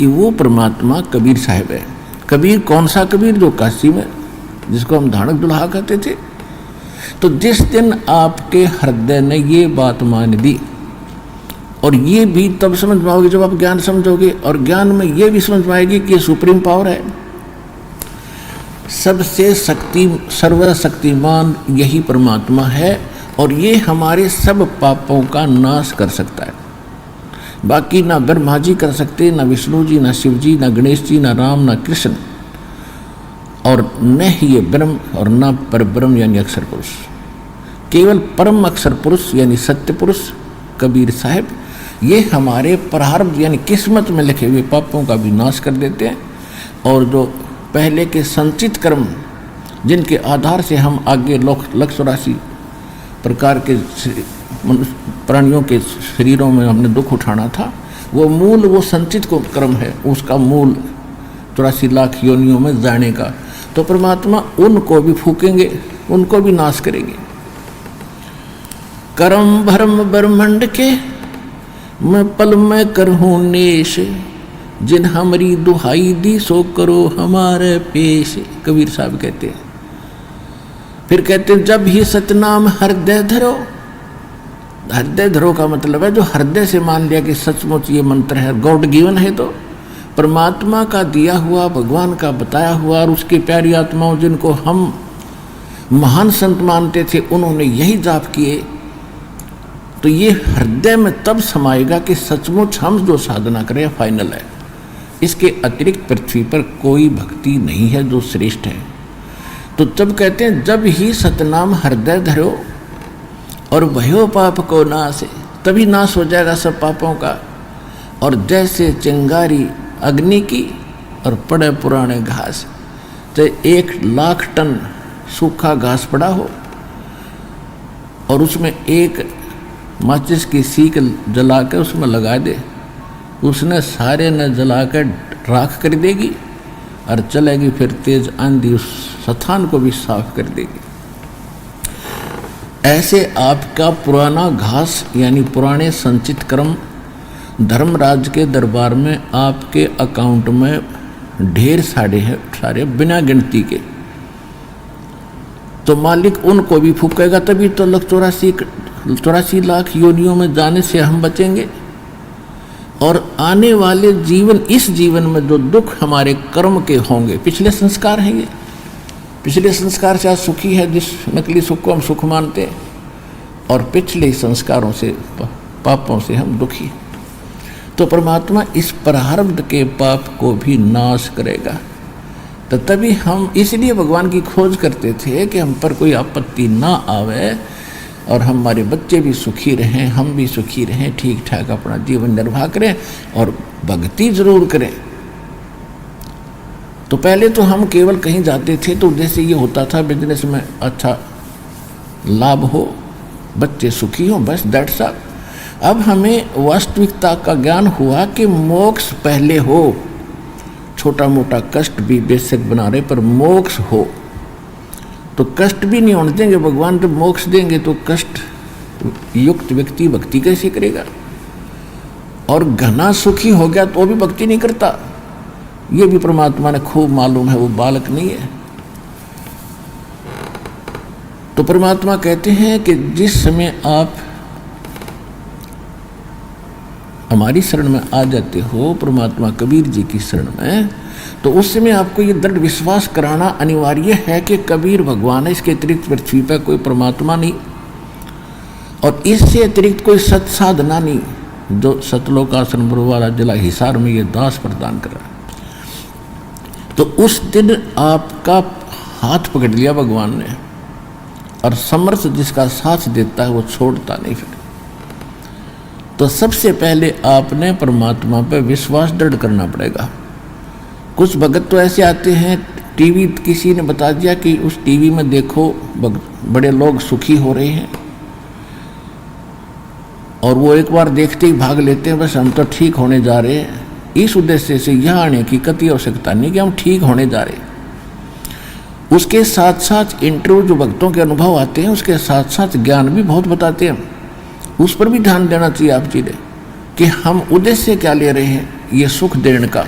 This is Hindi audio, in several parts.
कि वो परमात्मा कबीर साहब है। कबीर कौन सा कबीर? जो काशी में, जिसको हम धानक दुल्हा कहते थे। तो जिस दिन आपके हृदय ने ये बात मान दी, और ये भी तब समझ पाओगे जब आप ज्ञान समझोगे, और ज्ञान में ये भी समझ पाएगी कि ये सुप्रीम पावर है, सबसे सर्वशक्तिमान यही परमात्मा है, और ये हमारे सब पापों का नाश कर सकता है। बाकी ना ब्रह्मा जी कर सकते, ना विष्णु जी, ना शिव जी, ना गणेश जी, ना राम, ना कृष्ण, और न ही ये ब्रह्म, और न परब्रह्म यानी अक्षर पुरुष। केवल परम अक्षर पुरुष यानी सत्य पुरुष कबीर साहब, ये हमारे प्रारब्ध यानी किस्मत में लिखे हुए पापों का भी नाश कर देते हैं। और जो पहले के संचित कर्म, जिनके आधार से हम आगे 184 प्रकार के प्राणियों के शरीरों में हमने दुख उठाना था, वो मूल वो संचित को कर्म है, उसका मूल 84 लाख योनियों में जाने का। तो परमात्मा उनको भी फूकेंगे, उनको भी नाश करेंगे। कर्म भरम ब्रह्मंड के मैं पल में करहूँ नेश, जिन हमारी दुहाई दी सो करो हमारे पेश, कबीर साहब कहते हैं। फिर कहते हैं जब ही सतनाम हृदय धरो। हृदय धरो का मतलब है जो हृदय से मान लिया कि सचमुच ये मंत्र है, गॉड गिवन है, तो परमात्मा का दिया हुआ, भगवान का बताया हुआ, और उसकी प्यारी आत्माओं जिनको हम महान संत मानते थे, उन्होंने यही जाप किए, तो ये हृदय में तब समाएगा कि सचमुच हम जो साधना करें फाइनल है। इसके अतिरिक्त पृथ्वी पर कोई भक्ति नहीं है जो श्रेष्ठ है। तो जब कहते हैं जब ही सतनाम हृदय धरो और भयो पाप को नाश, तभी नाश हो जाएगा सब पापों का। और जैसे चिंगारी अग्नि की और पड़े पुराने घास, तो 1,00,000 टन सूखा घास पड़ा हो और उसमें एक माचिस की सीख जला कर उसमें लगा दे, उसने सारे न जला कर राख कर देगी और चलेगी, फिर तेज आंधी उस स्थान को भी साफ कर देगी। ऐसे आपका पुराना घास यानी पुराने संचित कर्म धर्मराज के दरबार में आपके अकाउंट में ढेर सारे बिना गिनती के, तो मालिक उनको भी फूकेगा। तभी तो 84 लाख योनियों में जाने से हम बचेंगे। और आने वाले जीवन, इस जीवन में जो दुख हमारे कर्म के होंगे, पिछले संस्कार हैं ये, पिछले संस्कार से आज सुखी है, जिस नकली सुख को हम सुख मानते हैं, और पिछले संस्कारों से, पापों से हम दुखी। तो परमात्मा इस प्रारब्ध के पाप को भी नाश करेगा। तो तभी हम इसलिए भगवान की खोज करते थे कि हम पर कोई आपत्ति ना आवे और हमारे बच्चे भी सुखी रहें, हम भी सुखी रहें, ठीक ठाक अपना जीवन निर्वाह करें और भक्ति जरूर करें। तो पहले तो हम केवल कहीं जाते थे तो उद्देश्य ये होता था बिजनेस में अच्छा लाभ हो, बच्चे सुखी हों, बस दैट्स ऑल। अब हमें वास्तविकता का ज्ञान हुआ कि मोक्ष पहले हो, छोटा मोटा कष्ट भी बेशक बना रहे पर मोक्ष हो, तो कष्ट भी नहीं होने देंगे भगवान। जब मोक्ष देंगे तो कष्ट युक्त व्यक्ति भक्ति कैसे करेगा? और घना सुखी हो गया तो भी भक्ति नहीं करता, ये भी परमात्मा ने खूब मालूम है, वो बालक नहीं है। तो परमात्मा कहते हैं कि जिस समय आप हमारी शरण में आ जाते हो, परमात्मा कबीर जी की शरण में, तो उस समय आपको ये दृढ़ विश्वास कराना अनिवार्य है कि कबीर भगवान है, इसके अतिरिक्त पृथ्वी पर कोई परमात्मा नहीं, और इससे अतिरिक्त कोई सत साधना नहीं, जो सतलोकासन वाला जिला हिसार में ये दास प्रदान कर रहा है। तो उस दिन आपका हाथ पकड़ लिया भगवान ने, और समर्थ जिसका साथ देता है वो छोड़ता नहीं। फिर तो सबसे पहले आपने परमात्मा पर विश्वास दृढ़ करना पड़ेगा। कुछ भगत तो ऐसे आते हैं, टीवी किसी ने बता दिया कि उस टीवी में देखो बड़े लोग सुखी हो रहे हैं, और वो एक बार देखते ही भाग लेते हैं, बस हम तो ठीक होने जा रहे हैं। इस उद्देश्य से यहाँ आने की कतई आवश्यकता नहीं कि हम ठीक होने जा रहे हैं। उसके साथ साथ इंटरव्यू जो भक्तों के अनुभव आते हैं, उसके साथ साथ ज्ञान भी बहुत बताते हैं, उस पर भी ध्यान देना चाहिए आप जी ने कि हम उद्देश्य क्या ले रहे हैं। ये सुख देने का,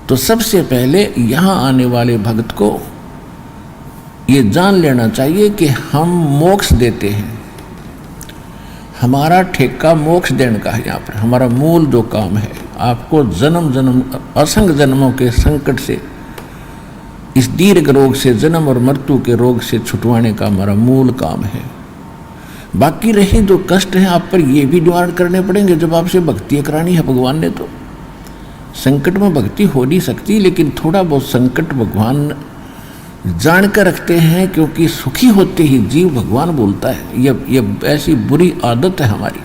तो सबसे पहले यहाँ आने वाले भक्त को ये जान लेना चाहिए कि हम मोक्ष देते हैं। हमारा ठेका मोक्ष देने का है। यहाँ पर हमारा मूल जो काम है, आपको जन्म जन्म असंख्य जन्मों के संकट से, इस दीर्घ रोग से, जन्म और मृत्यु के रोग से छुटवाने का हमारा मूल काम है। बाकी रहे जो कष्ट हैं आप पर, ये भी निवारण करने पड़ेंगे। जब आपसे भक्ति करानी है भगवान ने, तो संकट में भक्ति हो नहीं सकती, लेकिन थोड़ा बहुत संकट भगवान जान कर रखते हैं, क्योंकि सुखी होते ही जीव भगवान बोलता है। ये ऐसी बुरी आदत है हमारी।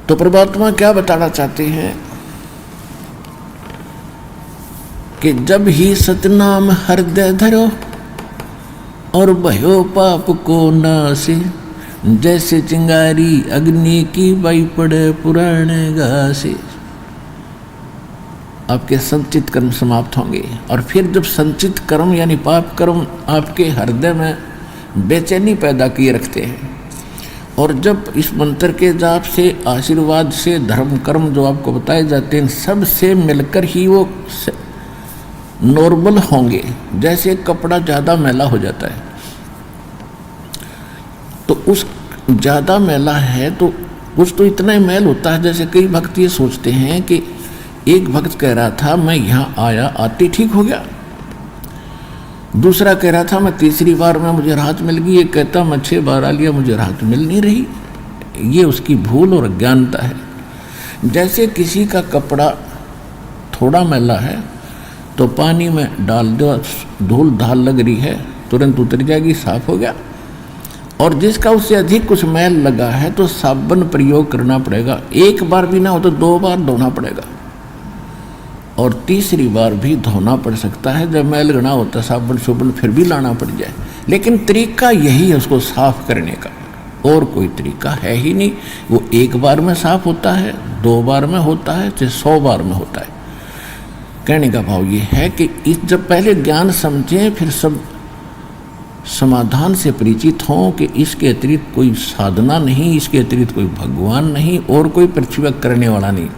तो परमात्मा क्या बताना चाहते हैं कि जब ही सतनाम हृदय धरो और भयो पाप को नासे, जैसे चिंगारी अग्नि की बाई पड़े पुराने घासे। आपके संचित कर्म समाप्त होंगे, और फिर जब संचित कर्म यानी पाप कर्म आपके हृदय में बेचैनी पैदा किए रखते हैं, और जब इस मंत्र के जाप से, आशीर्वाद से, धर्म कर्म जो आपको बताए जाते हैं, सब से मिलकर ही वो नॉर्मल होंगे। जैसे कपड़ा ज़्यादा मैला हो जाता है, तो उस ज़्यादा मैला है तो कुछ तो इतना ही मैल होता है। जैसे कई भक्त ये सोचते हैं कि एक भक्त कह रहा था मैं यहाँ आया, आते ठीक हो गया। दूसरा कह रहा था मैं तीसरी बार में मुझे राहत मिल गई। एक कहता मैं 6 बार आ लिया, मुझे राहत मिल नहीं रही। ये उसकी भूल और अज्ञानता है। जैसे किसी का कपड़ा थोड़ा मैला है तो पानी में डाल दो, धूल धाल लग रही है, तुरंत उतर जाएगी, साफ हो गया। और जिसका उससे अधिक कुछ मैल लगा है तो साबुन प्रयोग करना पड़ेगा। एक बार भी ना हो तो 2 बार धोना पड़ेगा, और तीसरी बार भी धोना पड़ सकता है। जब मैल घना होता साबुन सुबुन फिर भी लाना पड़ जाए, लेकिन तरीका यही है उसको साफ करने का, और कोई तरीका है ही नहीं। वो 1 बार में साफ होता है, 2 बार में होता है, चाहे 100 बार में होता है। कहने का भाव ये है कि जब पहले ज्ञान समझें, फिर सब समाधान से परिचित हों कि इसके अतिरिक्त कोई साधना नहीं, इसके अतिरिक्त कोई भगवान नहीं, और कोई पृथ्वी करने वाला नहीं।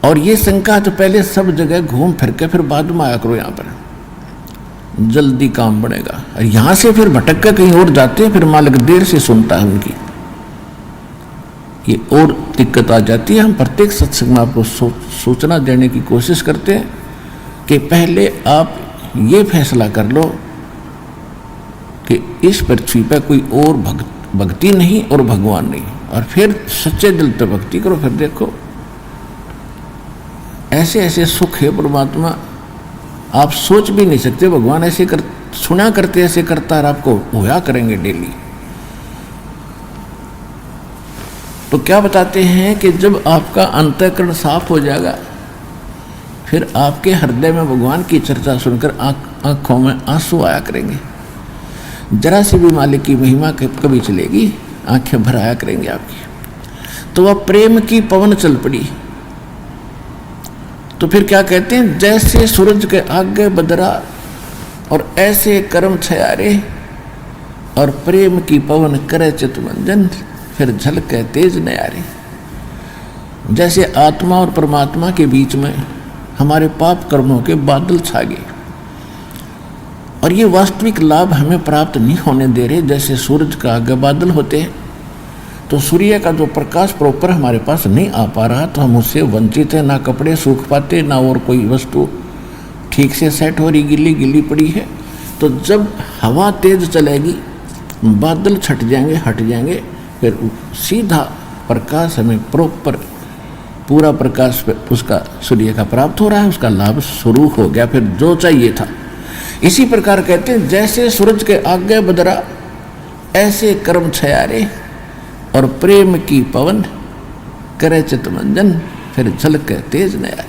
और ये शंका तो पहले सब जगह घूम फिर के फिर बाद में आया करो, यहाँ पर जल्दी काम बढ़ेगा। और यहाँ से फिर भटक कर कहीं और जाते हैं, फिर मालिक देर से सुनता है उनकी, ये और दिक्कत आ जाती है। हम प्रत्येक सत्संग में आपको सूचना देने की कोशिश करते हैं कि पहले आप ये फैसला कर लो कि इस पृथ्वी पर कोई और भक्ति नहीं और भगवान नहीं, और फिर सच्चे दिल पे भक्ति करो। फिर देखो ऐसे ऐसे सुख है परमात्मा, आप सोच भी नहीं सकते। भगवान ऐसे सुना करते, ऐसे करता है, आपको होया करेंगे डेली। तो क्या बताते हैं कि जब आपका अंतःकरण साफ हो जाएगा, फिर आपके हृदय में भगवान की चर्चा सुनकर आंखों में आंसू आया करेंगे। जरा सी भी मालिक की महिमा कभी चलेगी, आंखें भर आया करेंगी आपकी। तो वह प्रेम की पवन चल पड़ी। तो फिर क्या कहते हैं, जैसे सूरज के आगे बदरा और ऐसे कर्म छयारे, और प्रेम की पवन करे चितमंजन, फिर झलके तेज नयारे। जैसे आत्मा और परमात्मा के बीच में हमारे पाप कर्मों के बादल छा गए, और ये वास्तविक लाभ हमें प्राप्त नहीं होने दे रहे। जैसे सूरज का आगे बादल होते हैं, तो सूर्य का जो प्रकाश प्रॉपर हमारे पास नहीं आ पा रहा, तो हम उससे वंचित हैं। ना कपड़े सूख पाते, ना और कोई वस्तु ठीक से सेट हो रही, गिल्ली गिल्ली पड़ी है। तो जब हवा तेज चलेगी, बादल छट जाएंगे, हट जाएंगे, फिर सीधा प्रकाश हमें प्रॉपर पूरा प्रकाश उसका सूर्य का प्राप्त हो रहा है, उसका लाभ शुरू हो गया, फिर जो चाहिए था। इसी प्रकार कहते हैं, जैसे सूरज के आगे बदरा ऐसे कर्म छयारे, और प्रेम की पवन करे चितमंजन, फिर झलके तेज नयारे।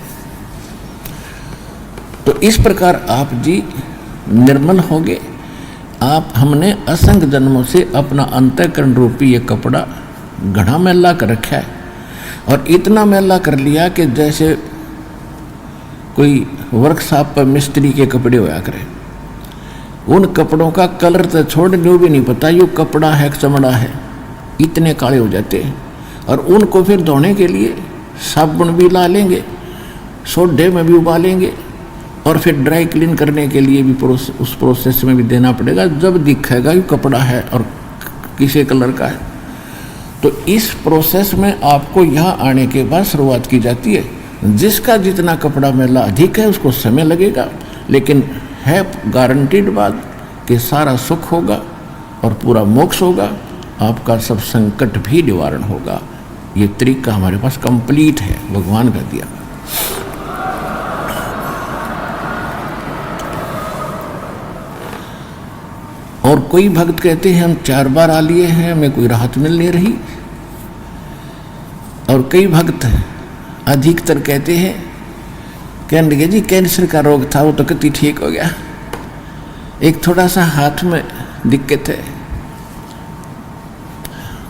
तो इस प्रकार आप जी निर्मल होंगे। आप हमने असंख्य जन्मों से अपना अंतःकरण रूपी ये कपड़ा घना मैला कर रखा है, और इतना मैला कर लिया कि जैसे कोई वर्कशॉप पर मिस्त्री के कपड़े होया करे। उन कपड़ों का कलर तो छोड़ लो भी नहीं पता, यो कपड़ा है चमड़ा है। इतने काले हो जाते हैं। और उनको फिर धोने के लिए साबुन भी ला लेंगे, सोडे में भी उबालेंगे, और फिर ड्राई क्लीन करने के लिए भी उस प्रोसेस में भी देना पड़ेगा, जब दिखेगा कि कपड़ा है और किसी कलर का है। तो इस प्रोसेस में आपको यहाँ आने के बाद शुरुआत की जाती है। जिसका जितना कपड़ा मैला अधिक है उसको समय लगेगा, लेकिन है गारंटीड बात कि सारा सुख होगा और पूरा मोक्ष होगा, आपका सब संकट भी निवारण होगा। ये तरीका हमारे पास कंप्लीट है, भगवान का दिया। और कोई भक्त कहते हैं हम 4 बार आ लिए हैं, हमें कोई राहत मिल नहीं रही। और कई भक्त अधिकतर कहते हैं कहने लगे जी कैंसर का रोग था वो तो कति ठीक हो गया, एक थोड़ा सा हाथ में दिक्कत है।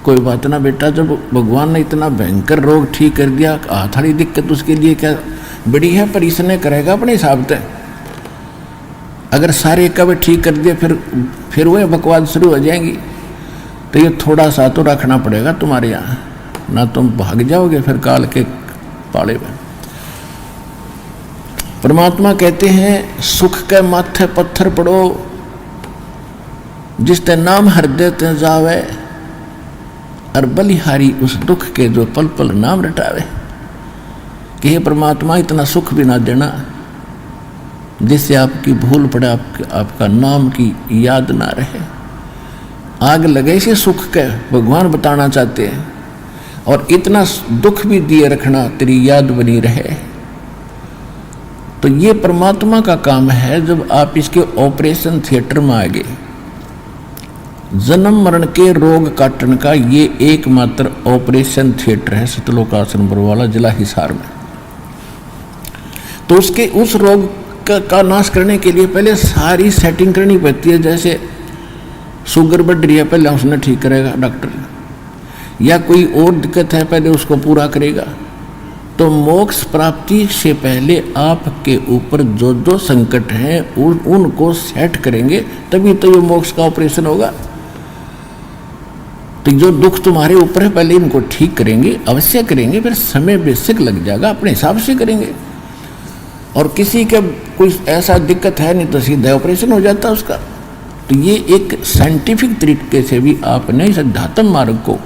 कोई बात ना बेटा, जब भगवान ने इतना भयंकर रोग ठीक कर दिया, हाथ वाली दिक्कत उसके लिए क्या बड़ी है, पर इसने करेगा अपने हिसाब से। अगर सारे कब ठीक कर दिए फिर वह बकवास शुरू हो जाएंगी। तो ये थोड़ा सा तो रखना पड़ेगा तुम्हारे यहाँ, ना तुम भाग जाओगे फिर काल के पाले में। परमात्मा कहते हैं सुख के माथे पत्थर पड़ो, जिसते नाम हृदय ते जावे, और बलिहारी उस दुख के जो पल पल नाम रटावे। कि हे परमात्मा इतना सुख भी ना देना जिससे आपकी भूल पड़े, आपका नाम की याद ना रहे। आग लगे से सुख के भगवान बताना चाहते हैं, और इतना दुख भी दिए रखना तेरी याद बनी रहे। तो ये परमात्मा का काम है। जब आप इसके ऑपरेशन थिएटर में आ गए, जन्म मरण के रोग काटन का ये एकमात्र ऑपरेशन थिएटर है सतलोक आश्रम बरवाला, जिला हिसार में। तो उसके उस रोग का नाश करने के लिए पहले सारी सेटिंग करनी पड़ती है। जैसे शुगर बढ़ रही है, पहले उसने ठीक करेगा डॉक्टर, या कोई और दिक्कत है पहले उसको पूरा करेगा। तो मोक्ष प्राप्ति से पहले आपके ऊपर जो जो संकट हैं उनको सेट करेंगे, तभी तो ये मोक्ष का ऑपरेशन होगा। तो जो दुख तुम्हारे ऊपर है पहले इनको ठीक करेंगे, अवश्य करेंगे, फिर समय बेसिक लग जाएगा, अपने हिसाब से करेंगे। और किसी का कोई ऐसा दिक्कत है नहीं तो सीधा ऑपरेशन हो जाता उसका। तो ये एक साइंटिफिक तरीके से भी आपने इस अध्यात्म मार्ग को,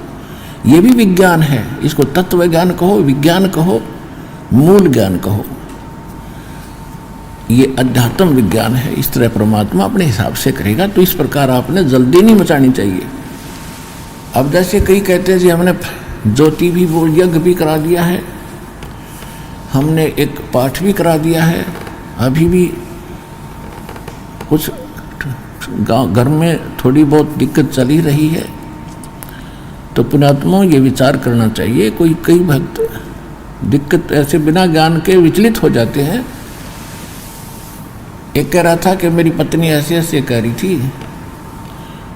ये भी विज्ञान है, इसको तत्व ज्ञान कहो, विज्ञान कहो, मूल ज्ञान कहो, ये अध्यात्म विज्ञान है। इस तरह परमात्मा अपने हिसाब से करेगा। तो इस प्रकार आपने जल्दी नहीं मचानी चाहिए। अब जैसे कई कहते हैं जी हमने ज्योति भी वो यज्ञ भी करा दिया है, हमने एक पाठ भी करा दिया है, अभी भी कुछ गाँव घर में थोड़ी बहुत दिक्कत चली रही है। तो पुण्यात्माओं ये विचार करना चाहिए। कई भक्त दिक्कत ऐसे बिना ज्ञान के विचलित हो जाते हैं। एक कह रहा था कि मेरी पत्नी ऐसे ऐसे कह रही थी,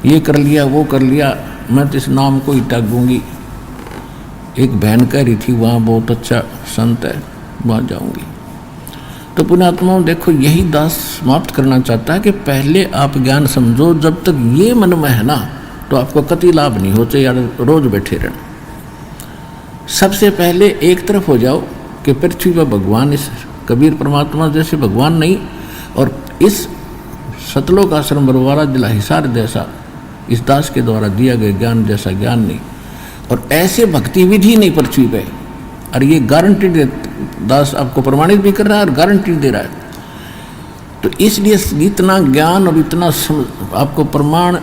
ये कर लिया वो कर लिया, मैं तो इस नाम को ही त्यागूंगी। एक बहन कह रही थी वहाँ बहुत अच्छा संत है, वहाँ जाऊंगी। तो पुण्यात्माओं देखो, यही दास समाप्त करना चाहता है कि पहले आप ज्ञान समझो। जब तक ये मन में है ना तो आपको कति लाभ नहीं होते यार, रोज बैठे रहना। सबसे पहले एक तरफ हो जाओ कि पृथ्वी पर भगवान, इस कबीर परमात्मा जैसे भगवान नहीं, और इस सतलोक आश्रम बरवाला जिला हिसार जैसा इस दास के द्वारा दिया गया ज्ञान जैसा ज्ञान नहीं, और ऐसे भक्ति विधि नहीं पृथ्वी पे। और ये गारंटी दास आपको प्रमाणित भी कर रहा है और गारंटी दे रहा है। तो इसलिए इतना ज्ञान और इतना आपको प्रमाण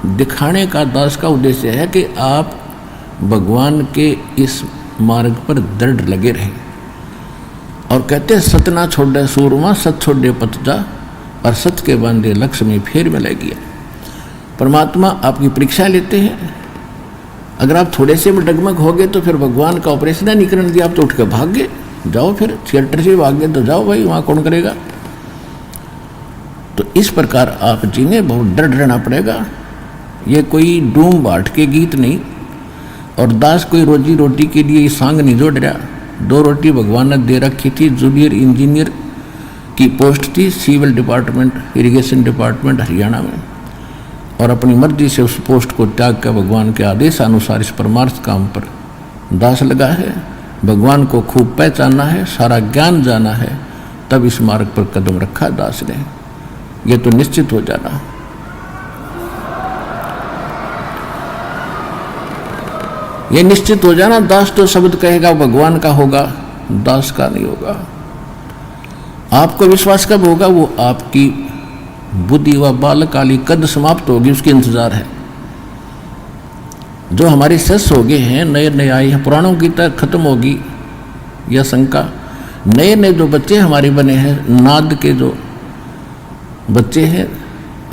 दिखाने का दास का उद्देश्य है कि आप भगवान के इस मार्ग पर दृढ़ लगे रहें। और कहते हैं सत ना छोड़े सूरमा, सत छोड़े पत जा, और सत के बांधे लक्ष्य में फेर मिलेगी। परमात्मा आपकी परीक्षा लेते हैं। अगर आप थोड़े से में डगमग हो गए तो फिर भगवान का ऑपरेशन नहीं करने दिया, आप तो उठ के भाग गए, जाओ फिर थिएटर से भाग गए तो जाओ भाई, वहाँ कौन करेगा। तो इस प्रकार आप जीने बहुत डर रहना पड़ेगा। ये कोई डूम बाट के गीत नहीं, और दास कोई रोजी रोटी के लिए सांग नहीं जोड़ रहा। 2 रोटी भगवान ने दे रखी थी। जूनियर इंजीनियर की पोस्ट थी, civil department, irrigation department Haryana में, और अपनी मर्जी से उस पोस्ट को त्याग कर भगवान के आदेशानुसार इस परमार्थ काम पर दास लगा है। भगवान को खूब पहचाना है, सारा ज्ञान जाना है, तब इस मार्ग पर कदम रखा दास ने। ये तो निश्चित हो जाना। ये निश्चित हो जाना, दास तो शब्द कहेगा भगवान का होगा, दास का नहीं होगा। आपको विश्वास कब होगा? वो आपकी बुद्धि व बालकाली कद समाप्त होगी, उसकी इंतजार है। जो हमारे सस हो गए हैं, नए नए आए हैं, पुराणों की तरह खत्म होगी यह शंका। नए नए जो बच्चे हमारे बने हैं, नाद के जो बच्चे हैं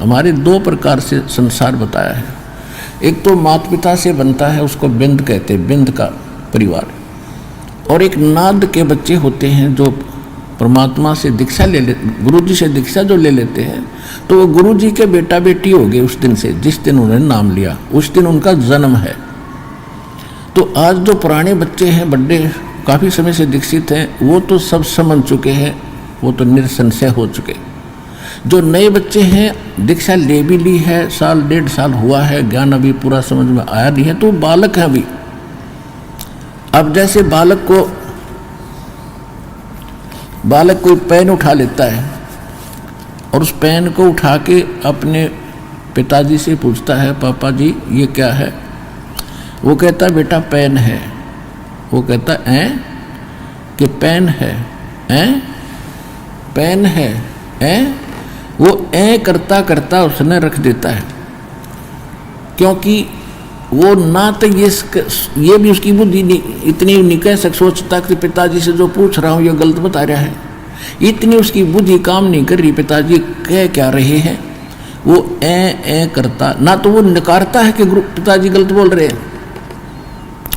हमारे, दो प्रकार से संसार बताया है। एक तो माता पिता से बनता है, उसको बिंद कहते हैं, बिंद का परिवार। और एक नाद के बच्चे होते हैं जो परमात्मा से दीक्षा ले ले, गुरु जी से दीक्षा जो ले लेते हैं, तो वो गुरु जी के बेटा बेटी हो गए उस दिन से, जिस दिन उन्होंने नाम लिया, उस दिन उनका जन्म है। तो आज जो पुराने बच्चे हैं, बड़े काफ़ी समय से दीक्षित हैं, वो तो सब समझ चुके हैं, वो तो निरसंशय हो चुके। जो नए बच्चे हैं, दीक्षा ले भी ली है, साल डेढ़ साल हुआ है, ज्ञान अभी पूरा समझ में आया नहीं है, तो बालक है अभी। अब जैसे बालक कोई पेन उठा लेता है और उस पेन को उठा के अपने पिताजी से पूछता है, पापा जी ये क्या है? वो कहता है बेटा पेन है। वो कहता है कि पेन है, पेन है। वो करता करता उसने रख देता है, क्योंकि वो ना तो ये भी उसकी बुद्धि इतनी नहीं कह सोचता कि पिताजी से जो पूछ रहा हूँ ये गलत बता रहा है। इतनी उसकी बुद्धि काम नहीं कर रही, पिताजी कह क्या रहे हैं। वो ए करता, ना तो वो नकारता है कि पिताजी गलत बोल रहे हैं,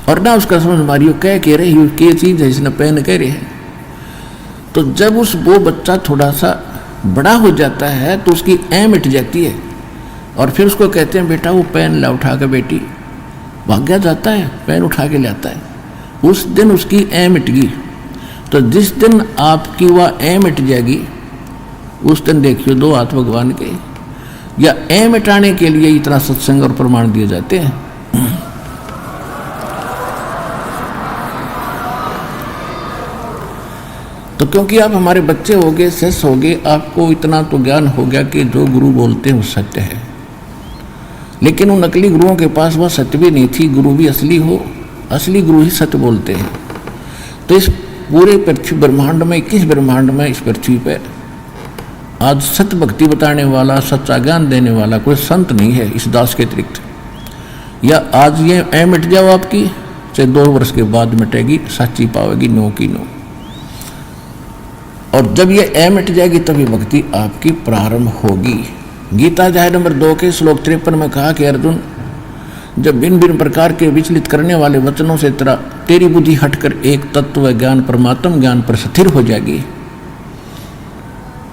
और ना उसका समझ मारी वो कह रहे हैं क्या चीज़ है, इसने पेन कह रहे हैं। तो जब वो बच्चा थोड़ा सा बड़ा हो जाता है तो उसकी मिट जाती है, और फिर उसको कहते हैं बेटा वो पेन ला उठा के, बेटी भाग्या जाता है, पेन उठा के लाता है। उस दिन उसकी मिट गई। तो जिस दिन आपकी वह मिट जाएगी, उस दिन देखियो दो हाथ भगवान के। या मिटाने के लिए इतना सत्संग और प्रमाण दिए जाते हैं। तो क्योंकि आप हमारे बच्चे हो गए, शिष्य हो गए, आपको इतना तो ज्ञान हो गया कि जो गुरु बोलते हैं वो सत्य है। लेकिन उन नकली गुरुओं के पास वह सत्य भी नहीं थी। गुरु भी असली हो, असली गुरु ही सत्य बोलते हैं। तो इस पूरे पृथ्वी ब्रह्मांड में, 21 ब्रह्मांड में, इस पृथ्वी पर आज सत्य भक्ति बताने वाला, सच्चा ज्ञान देने वाला कोई संत नहीं है इस दास के अतिरिक्त। या आज ये मिट जाओ आपकी, चाहे 2 वर्ष के बाद मिटेगी, सच्ची पावेगी, नो की नो। और जब ये मिट जाएगी तभी भक्ति आपकी प्रारंभ होगी। गीता अध्याय नंबर 2 के श्लोक 53 में कहा कि अर्जुन, जब भिन्न भिन्न प्रकार के विचलित करने वाले वचनों से तेरी बुद्धि हटकर एक तत्व ज्ञान, परमात्म ज्ञान पर स्थिर हो जाएगी,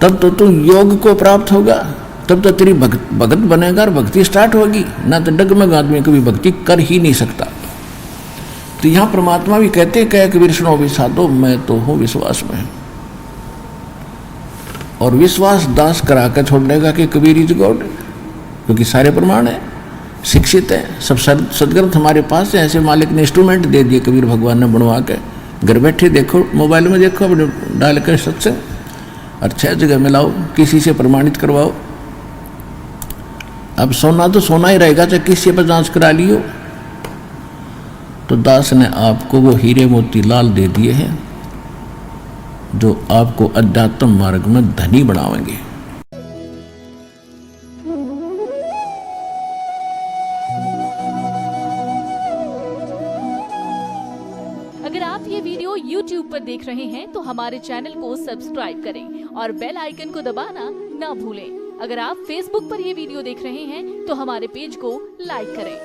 तब तो तू योग को प्राप्त होगा, तब तो तेरी भगत बनेगा और भक्ति स्टार्ट होगी। ना तो डगमग आदमी कभी भक्ति कर ही नहीं सकता। तो यहाँ परमात्मा भी कहते कह कबीर सुनो भी साधो, मैं तो हूँ विश्वास में। और विश्वास दास करा कर छोड़ देगा कि कबीर इज गॉड, क्योंकि सारे प्रमाण है, शिक्षित है, सब सदग्रंथ हमारे पास है। ऐसे मालिक ने इंस्ट्रूमेंट दे दिए कबीर भगवान ने बनवा के, घर बैठे देखो, मोबाइल में देखो, अपने डाल कर सत्संग, अच्छा जगह मिलाओ, किसी से प्रमाणित करवाओ। अब सोना तो सोना ही रहेगा, चाहे किसी पर जांच करा लियो। तो दास ने आपको वो हीरे मोती लाल दे दिए हैं जो आपको अध्यात्म मार्ग में धनी बनाएंगे। अगर आप ये वीडियो YouTube पर देख रहे हैं तो हमारे चैनल को सब्सक्राइब करें और बेल आइकन को दबाना ना भूलें। अगर आप Facebook पर ये वीडियो देख रहे हैं तो हमारे पेज को लाइक करें।